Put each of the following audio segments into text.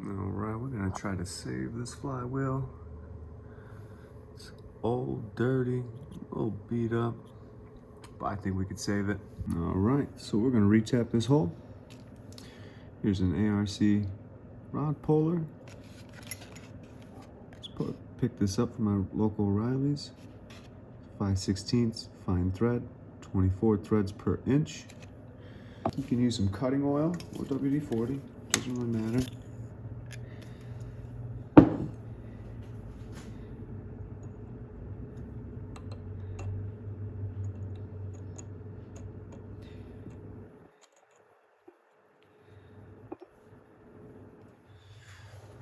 Alright, we're gonna try to save this flywheel. It's old, dirty, a little beat up, but I think we could save it. Alright, so we're gonna retap this hole. Here's an ARC rod puller. Pick this up from my local O'Reilly's. 5/16 fine thread, 24 threads per inch. You can use some cutting oil or WD-40, doesn't really matter.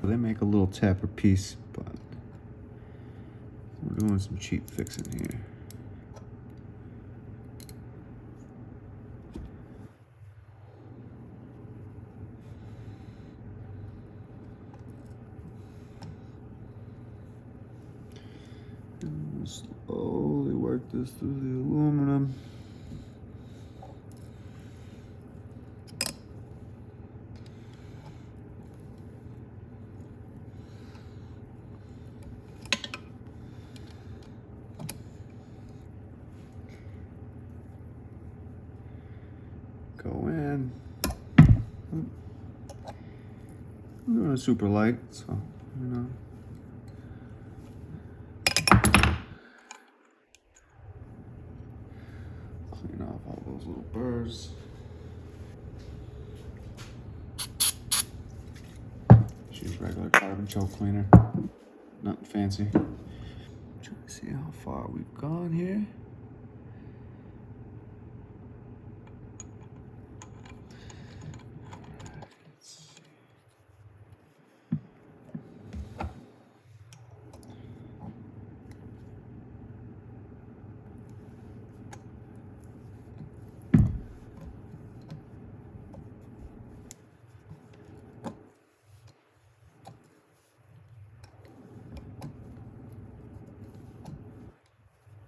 They make a little tapper piece, but we're doing some cheap fixing here. And we'll slowly work this through the aluminum. Go in. I'm doing it super light, so you know. Clean off all those little burrs. Just use regular carbon choke cleaner. Nothing fancy. Trying to see how far we've gone here.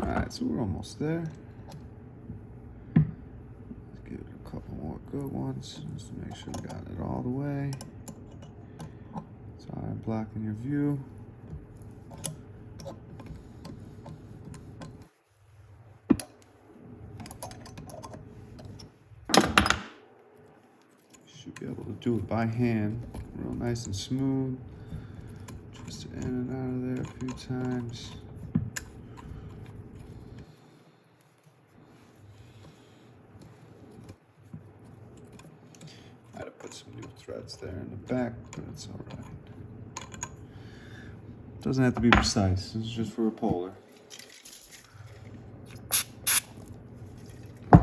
Alright, so we're almost there. Let's give it a couple more good ones, just to make sure we got it all the way. Sorry, I'm blocking your view. Should be able to do it by hand, real nice and smooth. Twist it in and out of there a few times. Put some new threads there in the back, but it's all right. Doesn't have to be precise. This is just for a puller. I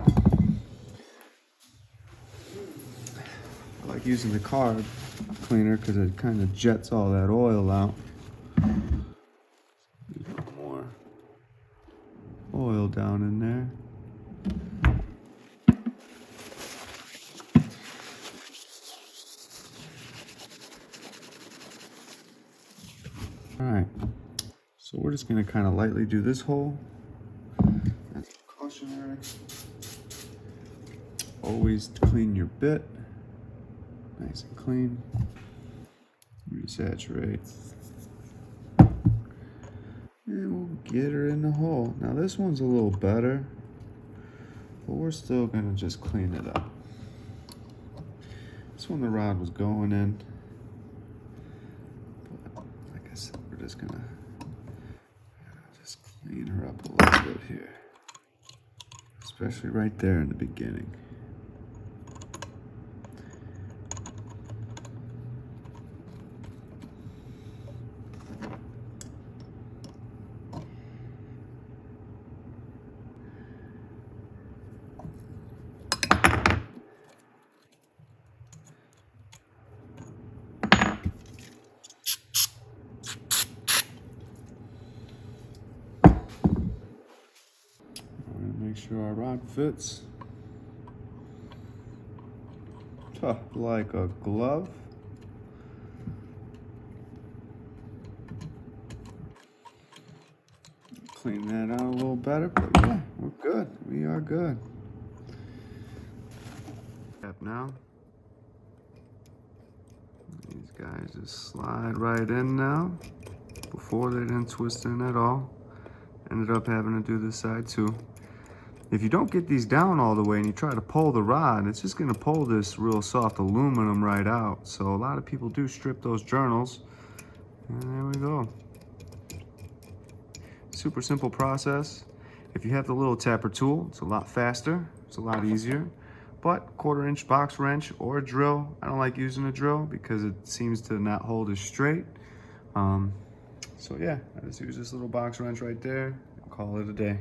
like using the carb cleaner because it kind of jets all that oil out. There's a little more oil down in there. All right, so we're just gonna kind of lightly do this hole. That's precautionary. Always clean your bit, nice and clean. Resaturate, and we'll get her in the hole. Now this one's a little better, but we're still gonna just clean it up. This one the rod was going in. We're just gonna clean her up a little bit here, especially right there in the beginning. Make sure our rod fits like a glove. Clean that out a little better, but yeah, we're good. We are good. Now, These guys just slide right in now. Before they didn't twist in at all. Ended up having to do this side too. If you don't get these down all the way and you try to pull the rod, it's just gonna pull this real soft aluminum right out. So a lot of people do strip those journals. And there we go. Super simple process. If you have the little tapper tool, it's a lot faster, it's a lot easier. But 1/4-inch box wrench or a drill, I don't like using a drill because it seems to not hold as straight. So yeah, I just use this little box wrench right there and call it a day.